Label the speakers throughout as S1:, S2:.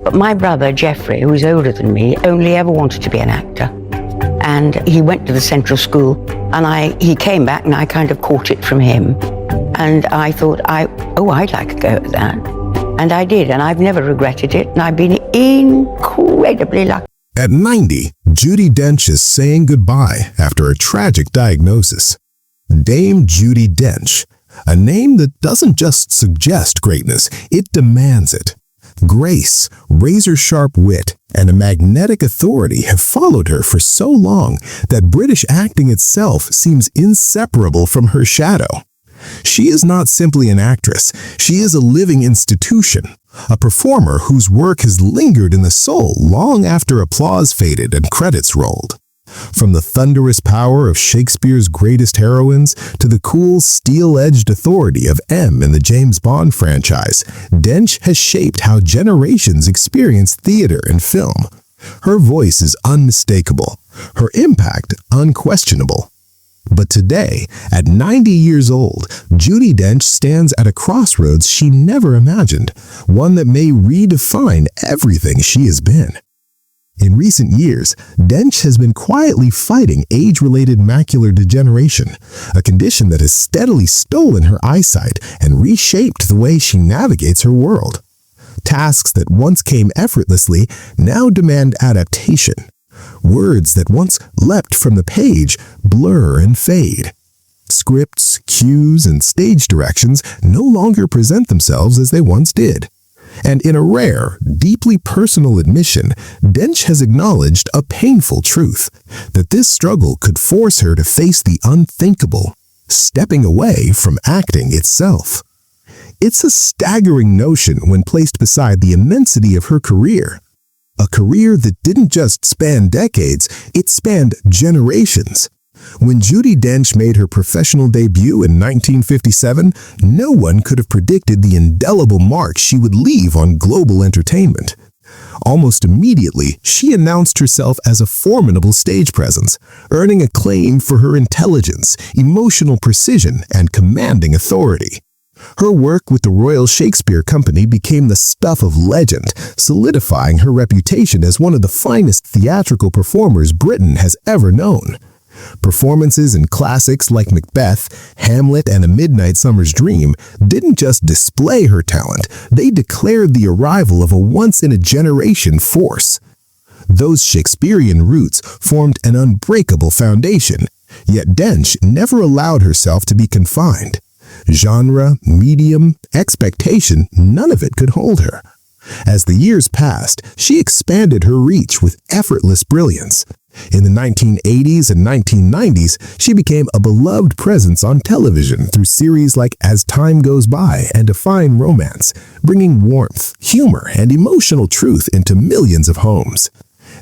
S1: But my brother, Jeffrey, who was older than me, only ever wanted to be an actor. And he went to the Central School, and he came back, and I kind of caught it from him. And I thought, I'd like to go at that. And I did, and I've never regretted it, and I've been incredibly lucky.
S2: At 90, Judi Dench is saying goodbye after a tragic diagnosis. Dame Judi Dench, a name that doesn't just suggest greatness, it demands it. Grace, razor-sharp wit, and a magnetic authority have followed her for so long that British acting itself seems inseparable from her shadow. She is not simply an actress, she is a living institution, a performer whose work has lingered in the soul long after applause faded and credits rolled. From the thunderous power of Shakespeare's greatest heroines to the cool, steel-edged authority of M in the James Bond franchise, Dench has shaped how generations experience theater and film. Her voice is unmistakable, her impact unquestionable. But today, at 90 years old, Judi Dench stands at a crossroads she never imagined, one that may redefine everything she has been. In recent years, Dench has been quietly fighting age-related macular degeneration, a condition that has steadily stolen her eyesight and reshaped the way she navigates her world. Tasks that once came effortlessly now demand adaptation. Words that once leapt from the page blur and fade. Scripts, cues, and stage directions no longer present themselves as they once did. And in a rare, deeply personal admission, Dench has acknowledged a painful truth, that this struggle could force her to face the unthinkable, stepping away from acting itself. It's a staggering notion when placed beside the immensity of her career. A career that didn't just span decades, it spanned generations. When Judi Dench made her professional debut in 1957, no one could have predicted the indelible mark she would leave on global entertainment. Almost immediately, she announced herself as a formidable stage presence, earning acclaim for her intelligence, emotional precision, and commanding authority. Her work with the Royal Shakespeare Company became the stuff of legend, solidifying her reputation as one of the finest theatrical performers Britain has ever known. Performances in classics like Macbeth, Hamlet, and A Midnight Summer's Dream didn't just display her talent, they declared the arrival of a once-in-a-generation force. Those Shakespearean roots formed an unbreakable foundation, yet Dench never allowed herself to be confined. Genre, medium, expectation, none of it could hold her. As the years passed, she expanded her reach with effortless brilliance. In the 1980s and 1990s, she became a beloved presence on television through series like As Time Goes By and A Fine Romance, bringing warmth, humor, and emotional truth into millions of homes.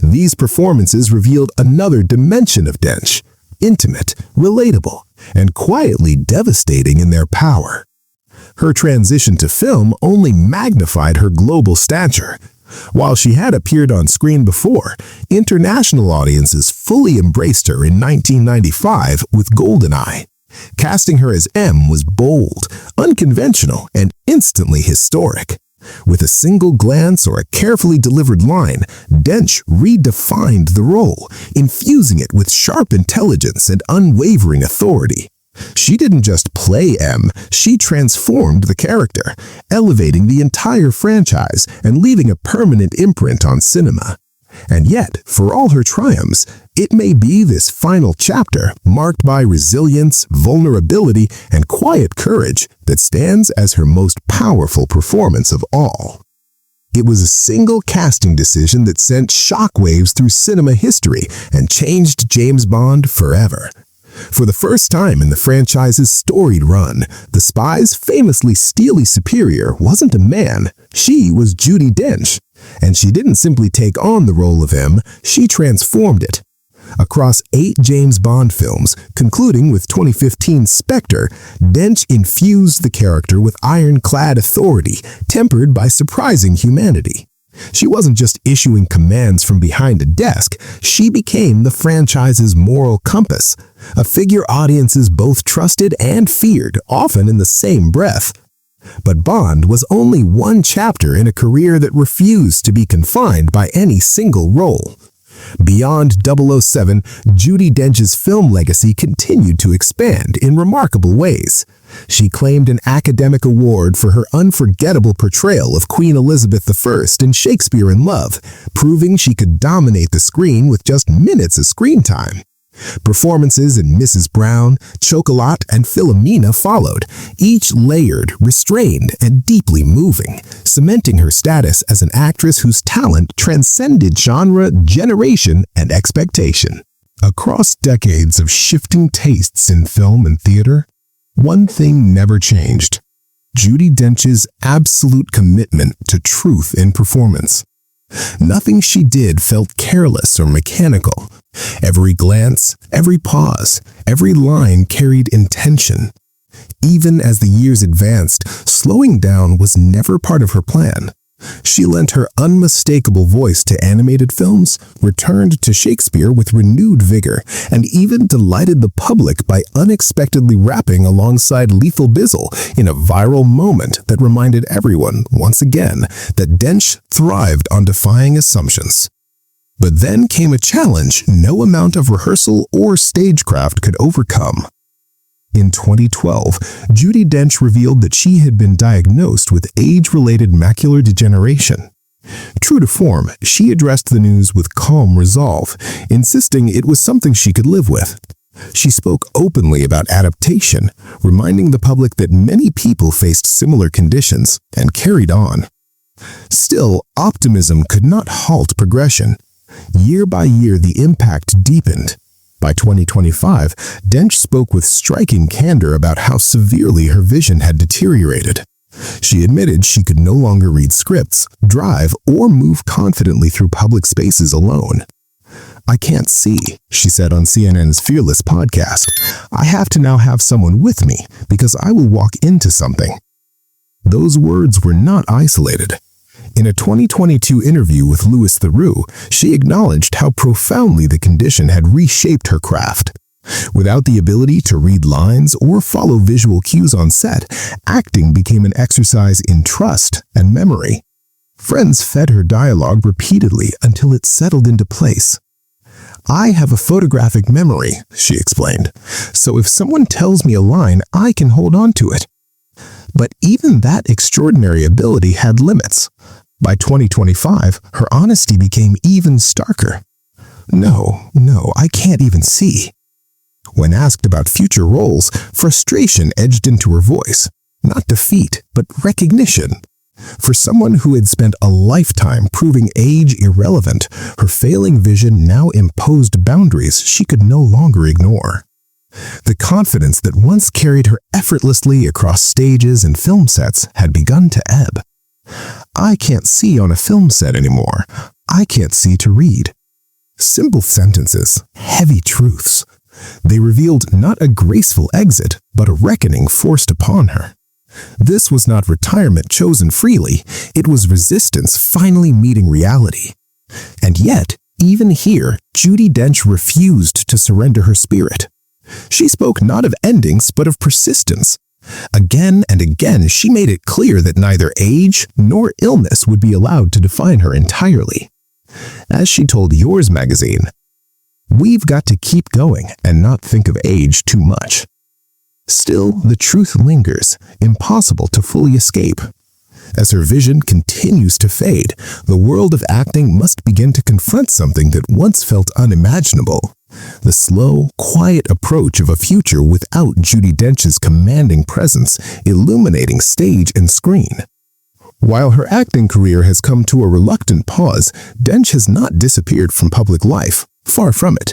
S2: These performances revealed another dimension of Dench, intimate, relatable, and quietly devastating in their power. Her transition to film only magnified her global stature. While she had appeared on screen before, international audiences fully embraced her in 1995 with Goldeneye. Casting her as M was bold, unconventional, and instantly historic. With a single glance or a carefully delivered line, Dench redefined the role, infusing it with sharp intelligence and unwavering authority. She didn't just play M, she transformed the character, elevating the entire franchise and leaving a permanent imprint on cinema. And yet, for all her triumphs, it may be this final chapter, marked by resilience, vulnerability, and quiet courage, that stands as her most powerful performance of all. It was a single casting decision that sent shockwaves through cinema history and changed James Bond forever. For the first time in the franchise's storied run, the spy's famously steely superior wasn't a man, she was Judi Dench. And she didn't simply take on the role of M, she transformed it. Across 8 James Bond films, concluding with 2015's Spectre, Dench infused the character with ironclad authority, tempered by surprising humanity. She wasn't just issuing commands from behind a desk, she became the franchise's moral compass, a figure audiences both trusted and feared, often in the same breath. But Bond was only one chapter in a career that refused to be confined by any single role. Beyond 007, Judi Dench's film legacy continued to expand in remarkable ways. She claimed an academic award for her unforgettable portrayal of Queen Elizabeth I in Shakespeare in Love, proving she could dominate the screen with just minutes of screen time. Performances in Mrs. Brown, Chocolat, and Philomena followed, each layered, restrained, and deeply moving, cementing her status as an actress whose talent transcended genre, generation, and expectation. Across decades of shifting tastes in film and theater, one thing never changed: Judi Dench's absolute commitment to truth in performance. Nothing she did felt careless or mechanical. Every glance, every pause, every line carried intention. Even as the years advanced, slowing down was never part of her plan. She lent her unmistakable voice to animated films, returned to Shakespeare with renewed vigor, and even delighted the public by unexpectedly rapping alongside Lethal Bizzle in a viral moment that reminded everyone, once again, that Dench thrived on defying assumptions. But then came a challenge no amount of rehearsal or stagecraft could overcome. In 2012, Judi Dench revealed that she had been diagnosed with age-related macular degeneration. True to form, she addressed the news with calm resolve, insisting it was something she could live with. She spoke openly about adaptation, reminding the public that many people faced similar conditions, and carried on. Still, optimism could not halt progression. Year by year, the impact deepened. By 2025, Dench spoke with striking candor about how severely her vision had deteriorated. She admitted she could no longer read scripts, drive, or move confidently through public spaces alone. "I can't see," she said on CNN's Fearless podcast. "I have to now have someone with me because I will walk into something." Those words were not isolated. In a 2022 interview with Louis Theroux, she acknowledged how profoundly the condition had reshaped her craft. Without the ability to read lines or follow visual cues on set, acting became an exercise in trust and memory. Friends fed her dialogue repeatedly until it settled into place. "I have a photographic memory," she explained, "so if someone tells me a line, I can hold on to it." But even that extraordinary ability had limits. By 2025, her honesty became even starker. No, I can't even see." When asked about future roles, frustration edged into her voice. Not defeat, but recognition. For someone who had spent a lifetime proving age irrelevant, her failing vision now imposed boundaries she could no longer ignore. The confidence that once carried her effortlessly across stages and film sets had begun to ebb. "I can't see on a film set anymore. I can't see to read." Simple sentences, heavy truths. They revealed not a graceful exit, but a reckoning forced upon her. This was not retirement chosen freely. It was resistance finally meeting reality. And yet, even here, Judi Dench refused to surrender her spirit. She spoke not of endings, but of persistence. Again and again, she made it clear that neither age nor illness would be allowed to define her entirely. As she told Yours magazine, "We've got to keep going and not think of age too much." Still, the truth lingers, impossible to fully escape. As her vision continues to fade, the world of acting must begin to confront something that once felt unimaginable: the slow, quiet approach of a future without Judi Dench's commanding presence, illuminating stage and screen. While her acting career has come to a reluctant pause, Dench has not disappeared from public life. Far from it.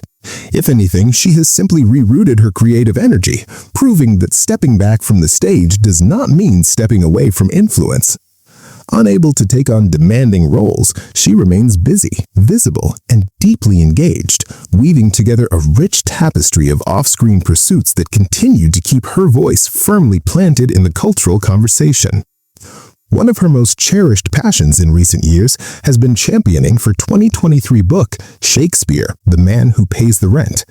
S2: If anything, she has simply rerouted her creative energy, proving that stepping back from the stage does not mean stepping away from influence. Unable to take on demanding roles, she remains busy, visible, and deeply engaged, weaving together a rich tapestry of off-screen pursuits that continue to keep her voice firmly planted in the cultural conversation. One of her most cherished passions in recent years has been championing her 2023 book, Shakespeare, The Man Who Pays the Rent.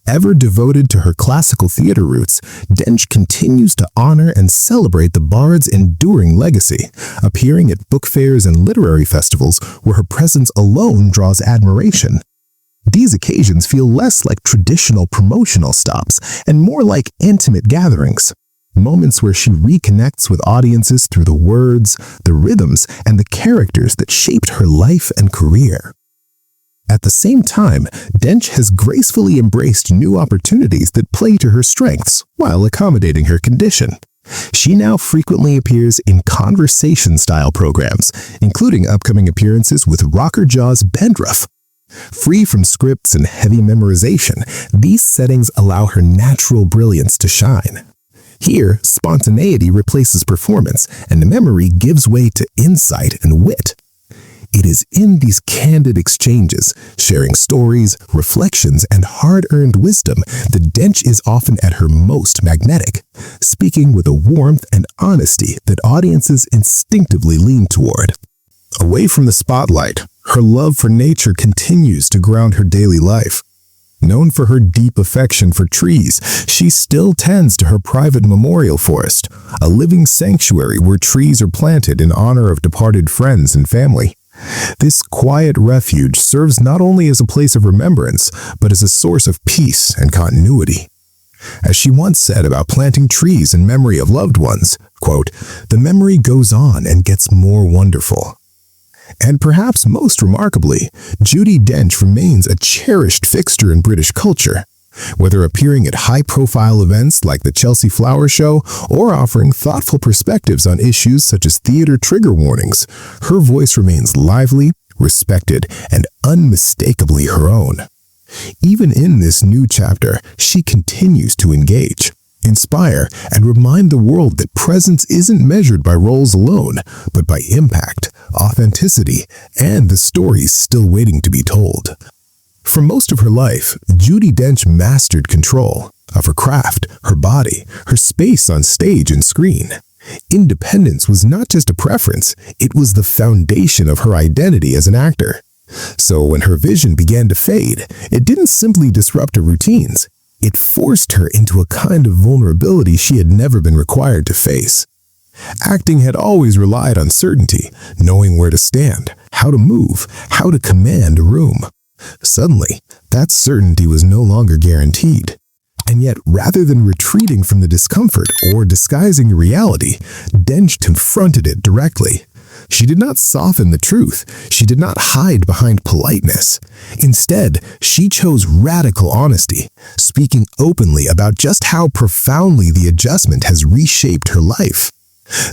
S2: Ever devoted to her classical theater roots, Dench continues to honor and celebrate the bard's enduring legacy, appearing at book fairs and literary festivals where her presence alone draws admiration. These occasions feel less like traditional promotional stops and more like intimate gatherings, moments where she reconnects with audiences through the words, the rhythms, and the characters that shaped her life and career. At the same time, Dench has gracefully embraced new opportunities that play to her strengths while accommodating her condition. She now frequently appears in conversation-style programs, including upcoming appearances with Rocker Jaw's Bendruff. Free from scripts and heavy memorization, these settings allow her natural brilliance to shine. Here, spontaneity replaces performance, and the memory gives way to insight and wit. It is in these candid exchanges, sharing stories, reflections, and hard-earned wisdom that Dench is often at her most magnetic, speaking with a warmth and honesty that audiences instinctively lean toward. Away from the spotlight, her love for nature continues to ground her daily life. Known for her deep affection for trees, she still tends to her private memorial forest, a living sanctuary where trees are planted in honor of departed friends and family. This quiet refuge serves not only as a place of remembrance, but as a source of peace and continuity. As she once said about planting trees in memory of loved ones, quote, "The memory goes on and gets more wonderful." And perhaps most remarkably, Judi Dench remains a cherished fixture in British culture. Whether appearing at high-profile events like the Chelsea Flower Show or offering thoughtful perspectives on issues such as theater trigger warnings, her voice remains lively, respected, and unmistakably her own. Even in this new chapter, she continues to engage, inspire, and remind the world that presence isn't measured by roles alone, but by impact, authenticity, and the stories still waiting to be told. For most of her life, Judi Dench mastered control of her craft, her body, her space on stage and screen. Independence was not just a preference, it was the foundation of her identity as an actor. So when her vision began to fade, it didn't simply disrupt her routines. It forced her into a kind of vulnerability she had never been required to face. Acting had always relied on certainty, knowing where to stand, how to move, how to command a room. Suddenly, that certainty was no longer guaranteed. And yet, rather than retreating from the discomfort or disguising reality, Dench confronted it directly. She did not soften the truth. She did not hide behind politeness. Instead, she chose radical honesty, speaking openly about just how profoundly the adjustment has reshaped her life.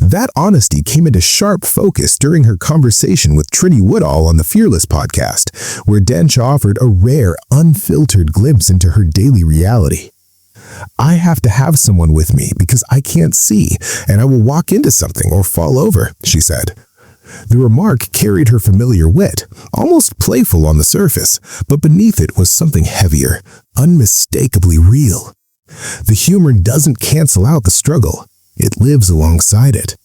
S2: That honesty came into sharp focus during her conversation with Trinny Woodall on the Fearless podcast, where Dench offered a rare, unfiltered glimpse into her daily reality. "I have to have someone with me because I can't see, and I will walk into something or fall over," she said. The remark carried her familiar wit, almost playful on the surface, but beneath it was something heavier, unmistakably real. The humor doesn't cancel out the struggle. It lives alongside it.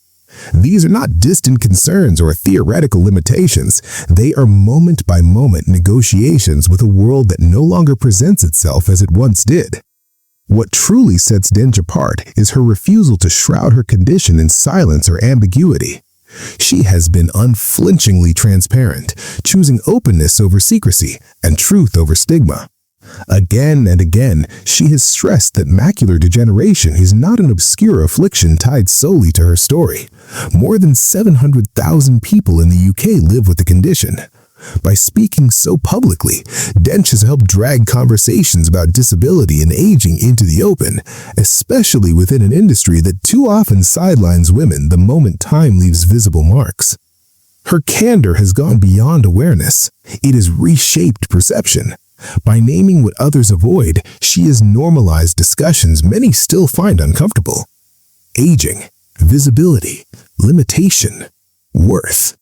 S2: These are not distant concerns or theoretical limitations. They are moment-by-moment negotiations with a world that no longer presents itself as it once did. What truly sets Dench apart is her refusal to shroud her condition in silence or ambiguity. She has been unflinchingly transparent, choosing openness over secrecy and truth over stigma. Again and again, she has stressed that macular degeneration is not an obscure affliction tied solely to her story. More than 700,000 people in the UK live with the condition. By speaking so publicly, Dench has helped drag conversations about disability and aging into the open, especially within an industry that too often sidelines women the moment time leaves visible marks. Her candor has gone beyond awareness. It has reshaped perception. By naming what others avoid, she has normalized discussions many still find uncomfortable. Aging, visibility, limitation, worth.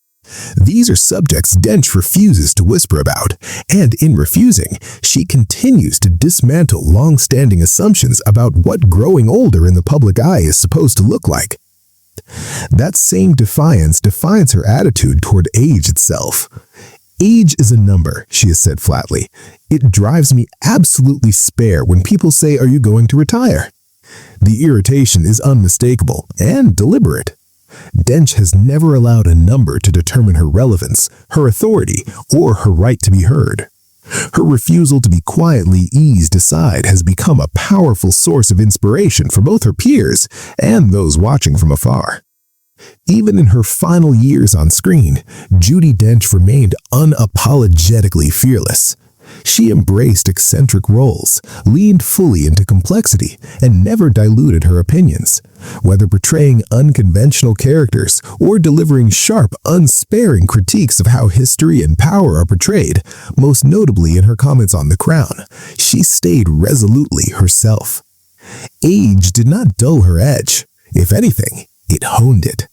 S2: These are subjects Dench refuses to whisper about, and in refusing, she continues to dismantle long-standing assumptions about what growing older in the public eye is supposed to look like. That same defiance defines her attitude toward age itself. "Age is a number," she has said flatly. It drives me absolutely spare when people say, "Are you going to retire?" The irritation is unmistakable and deliberate. Dench has never allowed a number to determine her relevance, her authority, or her right to be heard. Her refusal to be quietly eased aside has become a powerful source of inspiration for both her peers and those watching from afar. Even in her final years on screen, Judi Dench remained unapologetically fearless. She embraced eccentric roles, leaned fully into complexity, and never diluted her opinions. Whether portraying unconventional characters or delivering sharp, unsparing critiques of how history and power are portrayed, most notably in her comments on The Crown, she stayed resolutely herself. Age did not dull her edge. If anything, it honed it.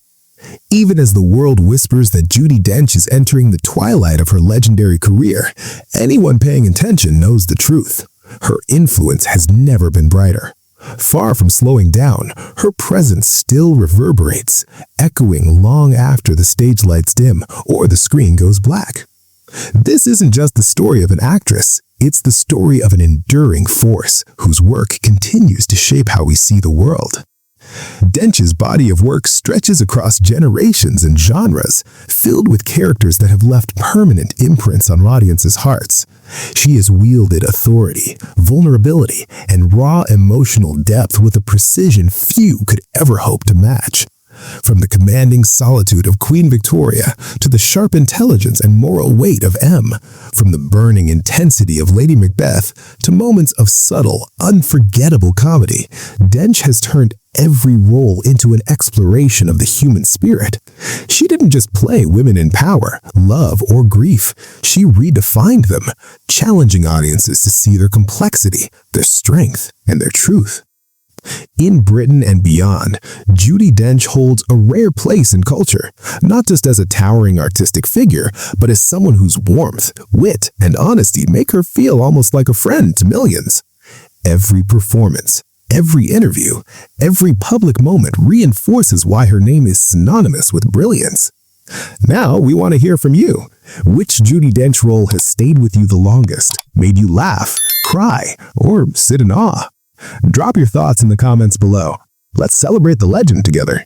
S2: Even as the world whispers that Judi Dench is entering the twilight of her legendary career, anyone paying attention knows the truth. Her influence has never been brighter. Far from slowing down, her presence still reverberates, echoing long after the stage lights dim or the screen goes black. This isn't just the story of an actress, it's the story of an enduring force whose work continues to shape how we see the world. Dench's body of work stretches across generations and genres, filled with characters that have left permanent imprints on audiences' hearts. She has wielded authority, vulnerability, and raw emotional depth with a precision few could ever hope to match. From the commanding solitude of Queen Victoria to the sharp intelligence and moral weight of M, from the burning intensity of Lady Macbeth to moments of subtle, unforgettable comedy, Dench has turned every role into an exploration of the human spirit. She didn't just play women in power, love, or grief. She redefined them, challenging audiences to see their complexity, their strength, and their truth. In Britain and beyond, Judi Dench holds a rare place in culture, not just as a towering artistic figure, but as someone whose warmth, wit, and honesty make her feel almost like a friend to millions. Every performance, every interview, every public moment reinforces why her name is synonymous with brilliance. Now we want to hear from you. Which Judi Dench role has stayed with you the longest, made you laugh, cry, or sit in awe? Drop your thoughts in the comments below. Let's celebrate the legend together.